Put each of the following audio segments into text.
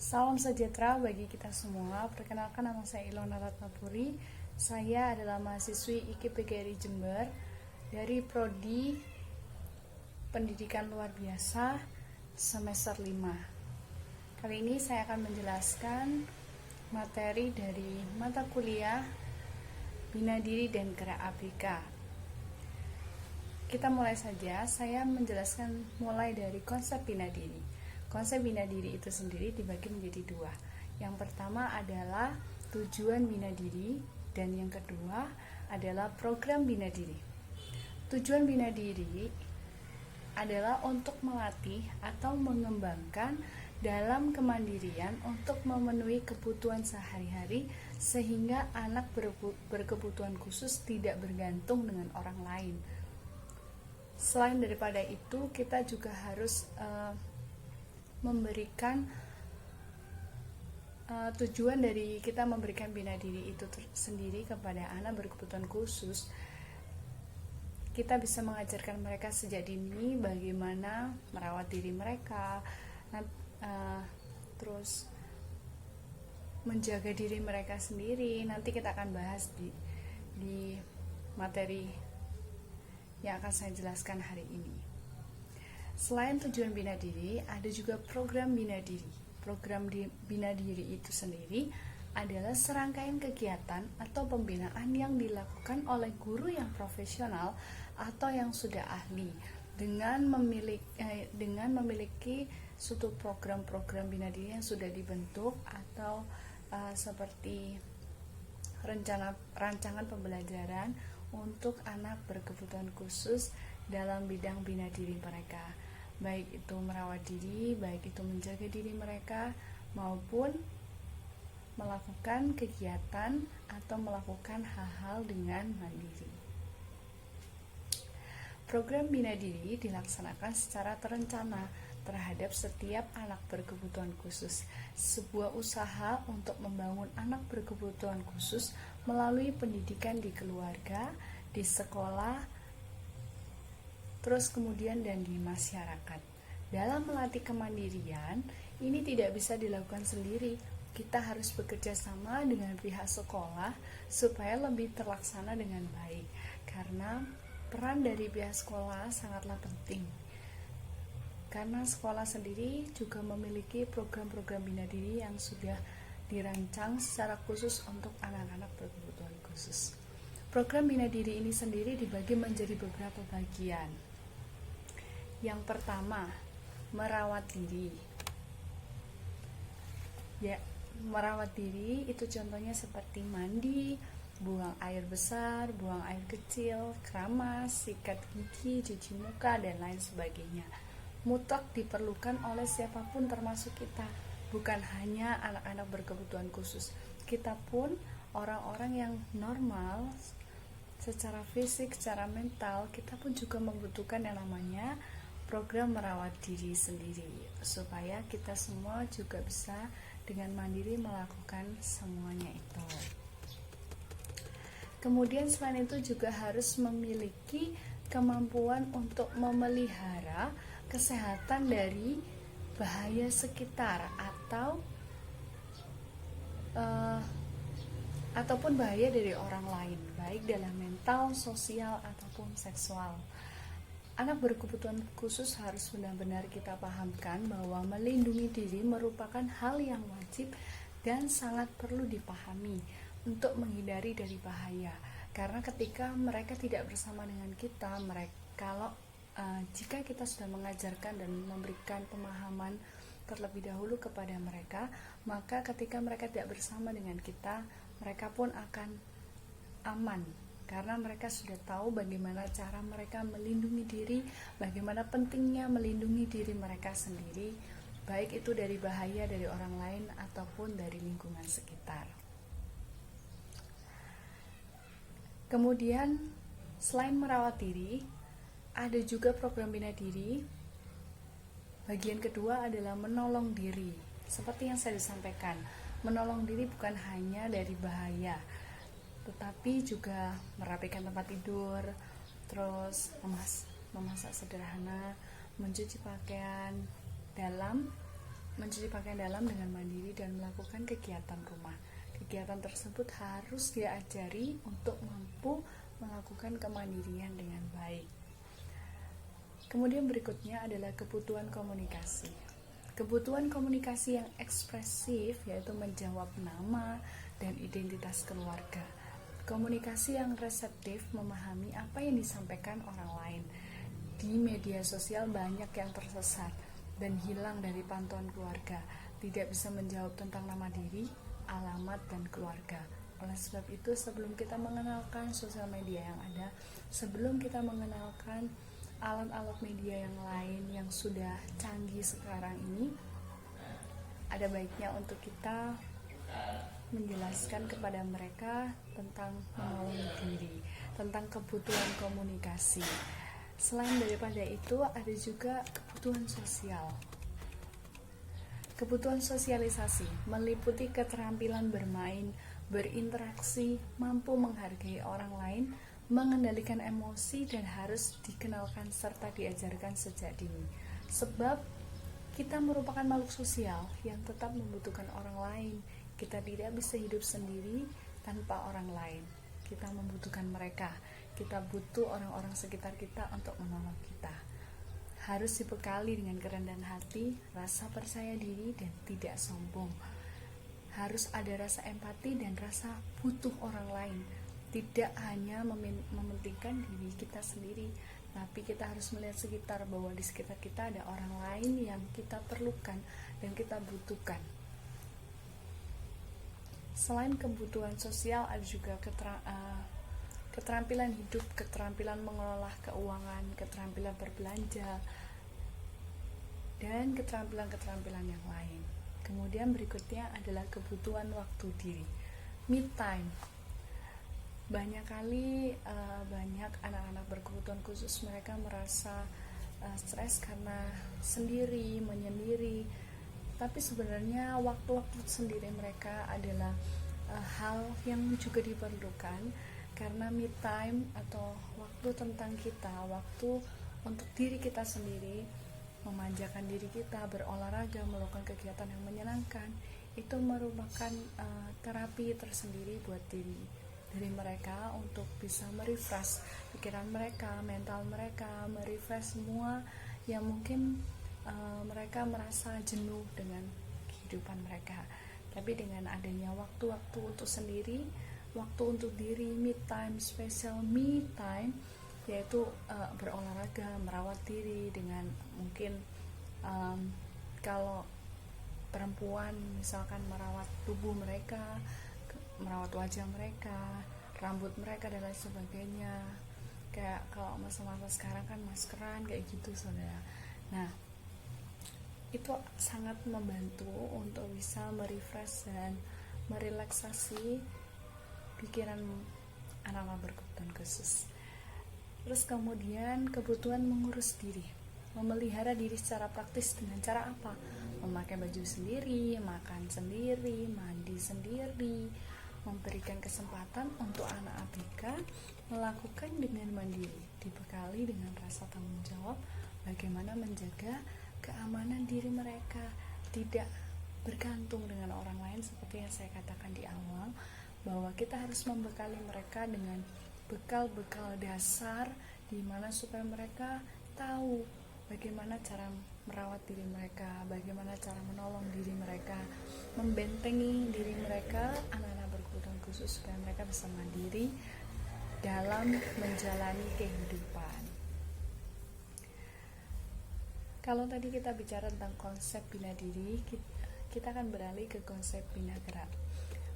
Salam sejahtera bagi kita semua. Perkenalkan, nama saya Ilona Ratnapuri. Saya adalah mahasiswi IKIP-PGRI Jember dari Prodi Pendidikan Luar Biasa semester 5. Kali ini saya akan menjelaskan materi dari mata kuliah Bina Diri dan Gerak ABK. Kita mulai saja. Saya menjelaskan mulai dari konsep bina diri. Konsep bina diri itu sendiri dibagi menjadi dua. Yang pertama adalah tujuan bina diri, dan yang kedua adalah program bina diri. Tujuan bina diri adalah untuk melatih atau mengembangkan dalam kemandirian untuk memenuhi kebutuhan sehari-hari sehingga anak berkebutuhan khusus tidak bergantung dengan orang lain. Selain daripada itu, kita juga harus memberikan tujuan dari kita memberikan bina diri itu sendiri kepada anak berkebutuhan khusus. Kita bisa mengajarkan mereka sejak dini bagaimana merawat diri mereka, terus menjaga diri mereka sendiri. Nanti kita akan bahas di materi yang akan saya jelaskan hari ini. Selain tujuan bina diri, ada juga program bina diri. Program bina diri itu sendiri adalah serangkaian kegiatan atau pembinaan yang dilakukan oleh guru yang profesional atau yang sudah ahli dengan memiliki suatu program-program bina diri yang sudah dibentuk atau seperti rancangan pembelajaran untuk anak berkebutuhan khusus dalam bidang bina diri mereka, baik itu merawat diri, baik itu menjaga diri mereka, maupun melakukan kegiatan atau melakukan hal-hal dengan mandiri. Program bina diri dilaksanakan secara terencana terhadap setiap anak berkebutuhan khusus, sebuah usaha untuk membangun anak berkebutuhan khusus melalui pendidikan di keluarga, di sekolah, terus kemudian dan di masyarakat. Dalam melatih kemandirian, ini tidak bisa dilakukan sendiri. Kita harus bekerja sama dengan pihak sekolah supaya lebih terlaksana dengan baik, karena peran dari pihak sekolah sangatlah penting. Karena sekolah sendiri juga memiliki program-program bina diri yang sudah dirancang secara khusus untuk anak-anak berkebutuhan khusus. Program bina diri ini sendiri dibagi menjadi beberapa bagian. Yang pertama, merawat diri. Ya, merawat diri itu contohnya seperti mandi, buang air besar, buang air kecil, keramas, sikat gigi, cuci muka, dan lain sebagainya. Mutlak diperlukan oleh siapapun termasuk kita, bukan hanya anak-anak berkebutuhan khusus. Kita pun orang-orang yang normal secara fisik, secara mental, kita pun juga membutuhkan yang namanya program merawat diri sendiri, supaya kita semua juga bisa dengan mandiri melakukan semuanya itu. Kemudian selain itu juga harus memiliki kemampuan untuk memelihara kesehatan dari bahaya sekitar ataupun bahaya dari orang lain, baik dalam mental, sosial, ataupun seksual. Anak berkebutuhan khusus harus benar-benar kita pahamkan bahwa melindungi diri merupakan hal yang wajib dan sangat perlu dipahami untuk menghindari dari bahaya. Karena ketika mereka tidak bersama dengan kita, jika kita sudah mengajarkan dan memberikan pemahaman terlebih dahulu kepada mereka, maka ketika mereka tidak bersama dengan kita, mereka pun akan aman, karena mereka sudah tahu bagaimana cara mereka melindungi diri, bagaimana pentingnya melindungi diri mereka sendiri, baik itu dari bahaya dari orang lain ataupun dari lingkungan sekitar. Kemudian selain merawat diri, ada juga program bina diri. Bagian kedua adalah menolong diri. Seperti yang saya sampaikan, menolong diri bukan hanya dari bahaya, tetapi juga merapikan tempat tidur, terus memasak sederhana, mencuci pakaian dalam mencuci pakaian dalam dengan mandiri dan melakukan kegiatan rumah. Kegiatan tersebut harus diajari untuk mampu melakukan kemandirian dengan baik. Kemudian berikutnya adalah kebutuhan komunikasi. Kebutuhan komunikasi yang ekspresif yaitu menjawab nama dan identitas keluarga. Komunikasi yang reseptif memahami apa yang disampaikan orang lain. Di media sosial banyak yang tersesat dan hilang dari pantauan keluarga, tidak bisa menjawab tentang nama diri, alamat, dan keluarga. Oleh sebab itu, sebelum kita mengenalkan sosial media yang ada, sebelum kita mengenalkan alat-alat media yang lain yang sudah canggih sekarang ini, ada baiknya untuk kita menjelaskan kepada mereka tentang menolong diri, tentang kebutuhan komunikasi. Selain daripada itu, ada juga kebutuhan sosial. Kebutuhan sosialisasi meliputi keterampilan bermain, berinteraksi, mampu menghargai orang lain, mengendalikan emosi, dan harus dikenalkan serta diajarkan sejak dini. Sebab kita merupakan makhluk sosial yang tetap membutuhkan orang lain. Kita tidak bisa hidup sendiri tanpa orang lain. Kita membutuhkan mereka. Kita butuh orang-orang sekitar kita untuk menolong kita. Harus dibekali dengan kerendahan hati, rasa percaya diri, dan tidak sombong. Harus ada rasa empati dan rasa butuh orang lain. Tidak hanya mementingkan diri kita sendiri, tapi kita harus melihat sekitar, bahwa di sekitar kita ada orang lain yang kita perlukan dan kita butuhkan. Selain kebutuhan sosial, ada juga keterampilan hidup, keterampilan mengelola keuangan, keterampilan berbelanja, dan keterampilan-keterampilan yang lain. Kemudian berikutnya adalah kebutuhan waktu diri, me time. Banyak kali banyak anak-anak berkebutuhan khusus mereka merasa stres karena sendiri, menyendiri. Tapi sebenarnya waktu-waktu sendiri mereka adalah hal yang juga diperlukan, karena me time atau waktu tentang kita, waktu untuk diri kita sendiri, memanjakan diri kita, berolahraga, melakukan kegiatan yang menyenangkan, itu merupakan terapi tersendiri buat diri mereka untuk bisa merefresh pikiran mereka, mental mereka, merefresh semua yang mungkin mereka merasa jenuh dengan kehidupan mereka. Tapi dengan adanya waktu-waktu untuk sendiri, waktu untuk diri, me time, special me time, yaitu berolahraga, merawat diri dengan mungkin kalau perempuan misalkan merawat tubuh mereka, merawat wajah mereka, rambut mereka, dan lain sebagainya. Kayak kalau masa-masa sekarang kan maskeran kayak gitu, saudara. Nah, itu sangat membantu untuk bisa merefresh dan merelaksasi pikiran anak-anak berkebutuhan khusus. Terus kemudian kebutuhan mengurus diri, memelihara diri secara praktis dengan cara apa? Memakai baju sendiri, makan sendiri, mandi sendiri, memberikan kesempatan untuk anak ABK melakukan dengan mandiri, dibekali dengan rasa tanggung jawab bagaimana menjaga keamanan diri mereka, tidak bergantung dengan orang lain. Seperti yang saya katakan di awal, bahwa kita harus membekali mereka dengan bekal-bekal dasar, di mana supaya mereka tahu bagaimana cara merawat diri mereka, bagaimana cara menolong diri mereka, membentengi diri mereka, anak-anak berkebutuhan khusus, supaya mereka bisa mandiri dalam menjalani kehidupan. Kalau tadi kita bicara tentang konsep bina diri, kita akan beralih ke konsep bina gerak.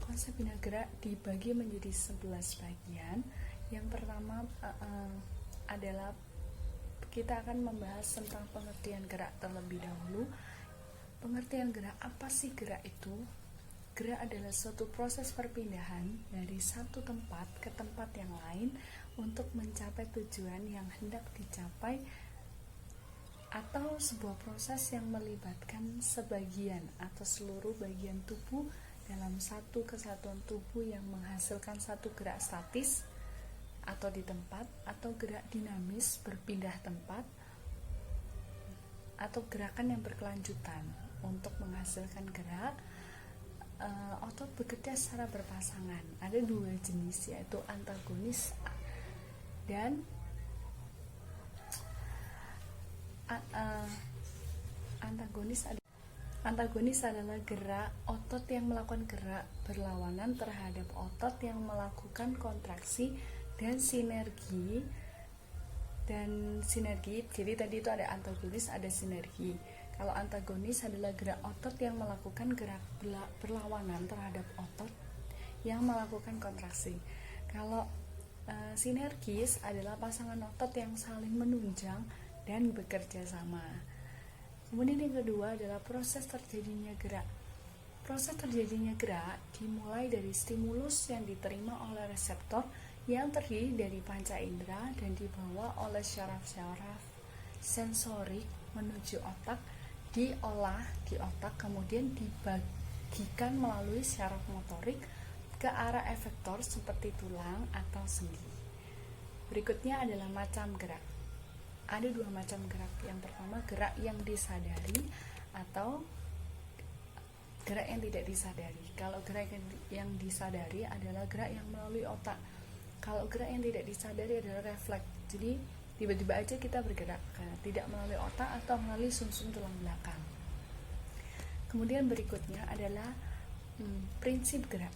Konsep bina gerak dibagi menjadi 11 bagian. Yang pertama adalah kita akan membahas tentang pengertian gerak terlebih dahulu. Pengertian gerak, apa sih gerak itu? Gerak adalah suatu proses perpindahan dari satu tempat ke tempat yang lain untuk mencapai tujuan yang hendak dicapai, atau sebuah proses yang melibatkan sebagian atau seluruh bagian tubuh dalam satu kesatuan tubuh yang menghasilkan satu gerak statis atau di tempat, atau gerak dinamis berpindah tempat, atau gerakan yang berkelanjutan. untuk menghasilkan gerak, otot bekerja secara berpasangan. Ada dua jenis, yaitu antagonis dan antagonis adalah gerak otot yang melakukan gerak berlawanan terhadap otot yang melakukan kontraksi dan sinergi. Jadi tadi itu ada antagonis, ada sinergi. Kalau antagonis adalah gerak otot yang melakukan gerak berlawanan terhadap otot yang melakukan kontraksi. Kalau sinergis adalah pasangan otot yang saling menunjang dan bekerja sama. Kemudian yang kedua adalah proses terjadinya gerak. Proses terjadinya gerak dimulai dari stimulus yang diterima oleh reseptor yang terdiri dari panca indera dan dibawa oleh syaraf-syaraf sensorik menuju otak, diolah di otak, kemudian dibagikan melalui syaraf motorik ke arah efektor seperti tulang atau sendi. Berikutnya adalah macam gerak. Ada dua macam gerak. Yang pertama, gerak yang disadari atau gerak yang tidak disadari. Kalau gerak yang disadari adalah gerak yang melalui otak. Kalau gerak yang tidak disadari adalah refleks. Jadi tiba-tiba aja kita bergerak, tidak melalui otak atau melalui sumsum tulang belakang. Kemudian berikutnya adalah prinsip gerak.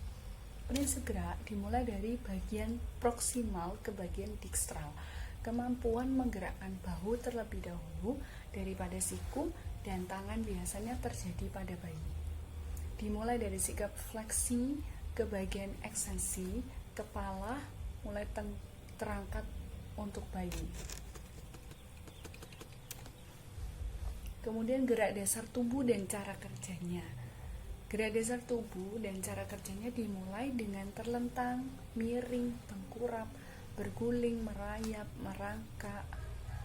Prinsip gerak dimulai dari bagian proksimal ke bagian dikstral. Kemampuan menggerakkan bahu terlebih dahulu daripada siku dan tangan biasanya terjadi pada bayi. Dimulai dari sikap fleksi ke bagian ekstensi, kepala mulai terangkat untuk bayi. Kemudian gerak dasar tubuh dan cara kerjanya. Gerak dasar tubuh dan cara kerjanya dimulai dengan terlentang, miring, tengkurap, berguling, merayap, merangkak,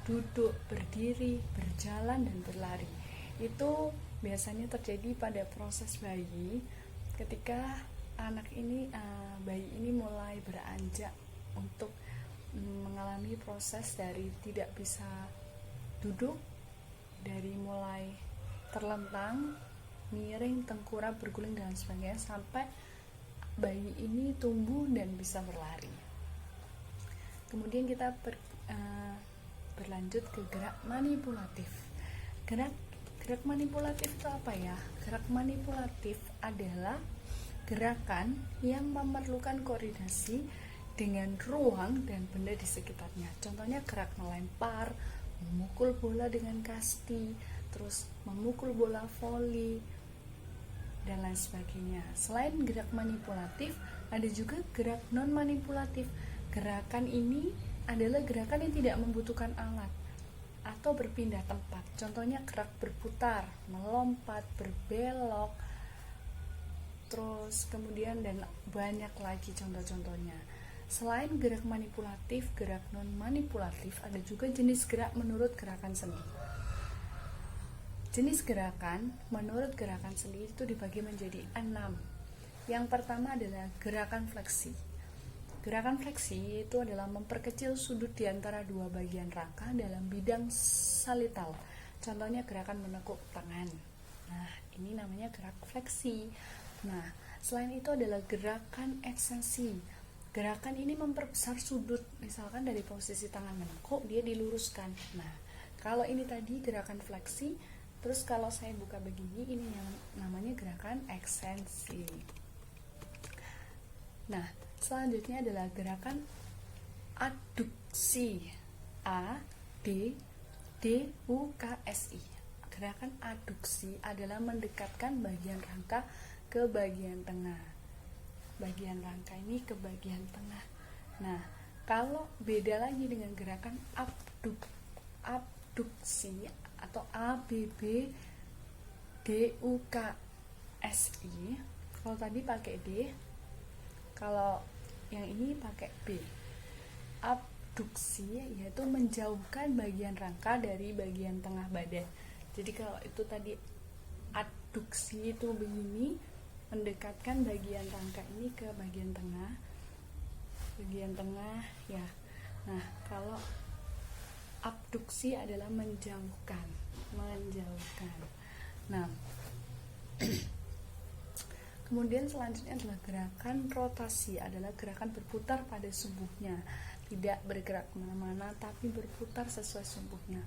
duduk, berdiri, berjalan, dan berlari. Itu biasanya terjadi pada proses bayi ketika bayi ini mulai beranjak untuk mengalami proses dari tidak bisa duduk, dari mulai terlentang, miring, tengkurap, berguling, dan sebagainya, sampai bayi ini tumbuh dan bisa berlari. Kemudian kita berlanjut ke gerak manipulatif. Gerak manipulatif itu apa ya? Gerak manipulatif adalah gerakan yang memerlukan koordinasi dengan ruang dan benda di sekitarnya. Contohnya gerak melempar, memukul bola dengan kasti, terus memukul bola voli, dan lain sebagainya. Selain gerak manipulatif, ada juga gerak non manipulatif. Gerakan ini adalah gerakan yang tidak membutuhkan alat atau berpindah tempat. Contohnya gerak berputar, melompat, berbelok, terus kemudian dan banyak lagi contoh-contohnya. Selain gerak manipulatif, gerak non manipulatif, ada juga jenis gerak menurut gerakan sendi. Jenis gerakan menurut gerakan sendi itu dibagi menjadi 6. Yang pertama adalah gerakan fleksi. Gerakan fleksi itu adalah memperkecil sudut di antara dua bagian rangka dalam bidang salital. Contohnya gerakan menekuk tangan. Nah, ini namanya gerak fleksi. Nah, selain itu adalah gerakan ekstensi. Gerakan ini memperbesar sudut, misalkan dari posisi tangan menekuk, dia diluruskan. Nah, kalau ini tadi gerakan fleksi, terus kalau saya buka begini, ini yang namanya gerakan ekstensi. Nah, selanjutnya adalah gerakan adduksi. A-D-D-U-K-S-I. Gerakan adduksi adalah mendekatkan bagian rangka ke bagian tengah. Bagian rangka ini ke bagian tengah. Nah, kalau beda lagi dengan gerakan abduksi atau A-B-B-D-U-K-S-I. Kalau tadi pakai D, kalau yang ini pakai B. Abduksi yaitu menjauhkan bagian rangka dari bagian tengah badan. Jadi kalau itu tadi adduksi itu begini, mendekatkan bagian rangka ini ke bagian tengah ya. Nah, kalau abduksi adalah menjauhkan. Nah, Kemudian selanjutnya adalah gerakan rotasi, adalah gerakan berputar pada sumbunya, tidak bergerak kemana-mana tapi berputar sesuai sumbunya.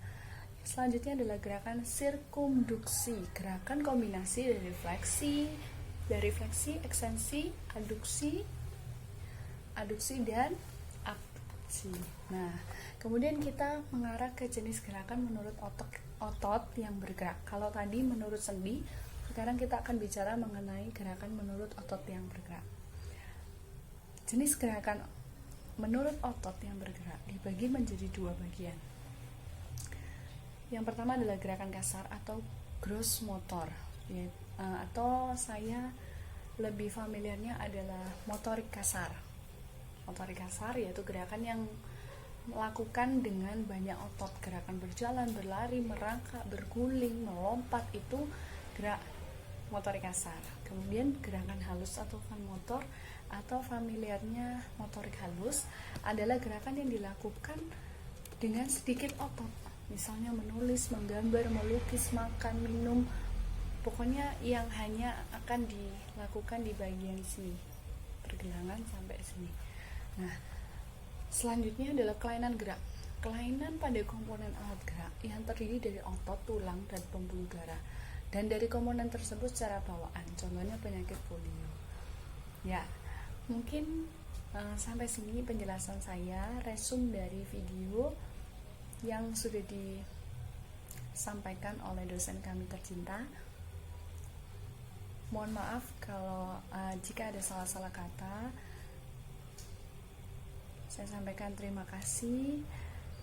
Selanjutnya adalah gerakan sirkumduksi, gerakan kombinasi dari fleksi, ekstensi, aduksi dan abduksi. Nah, kemudian kita mengarah ke jenis gerakan menurut otot yang bergerak. Kalau tadi menurut sendi, sekarang kita akan bicara mengenai gerakan menurut otot yang bergerak. Jenis gerakan menurut otot yang bergerak dibagi menjadi dua bagian. Yang pertama adalah gerakan kasar atau gross motor, atau saya lebih familiarnya adalah motorik kasar. Motorik kasar yaitu gerakan yang melakukan dengan banyak otot, gerakan berjalan, berlari, merangkak, berguling, melompat, itu gerak motorik kasar. Kemudian gerakan halus atau fun motor atau familiarnya motorik halus adalah gerakan yang dilakukan dengan sedikit otot, misalnya menulis, menggambar, melukis, makan, minum, pokoknya yang hanya akan dilakukan di bagian sini, pergelangan sampai sini. Nah, selanjutnya adalah kelainan gerak. Kelainan pada komponen alat gerak yang terdiri dari otot, tulang, dan pembuluh darah, dan dari komponen tersebut secara bawaan, contohnya penyakit polio. Ya, mungkin sampai sini penjelasan saya, resum dari video yang sudah disampaikan oleh dosen kami tercinta. Mohon maaf kalau jika ada salah-salah kata. Saya sampaikan terima kasih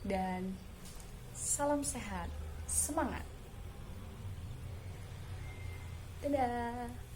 dan salam sehat, semangat. Dadah.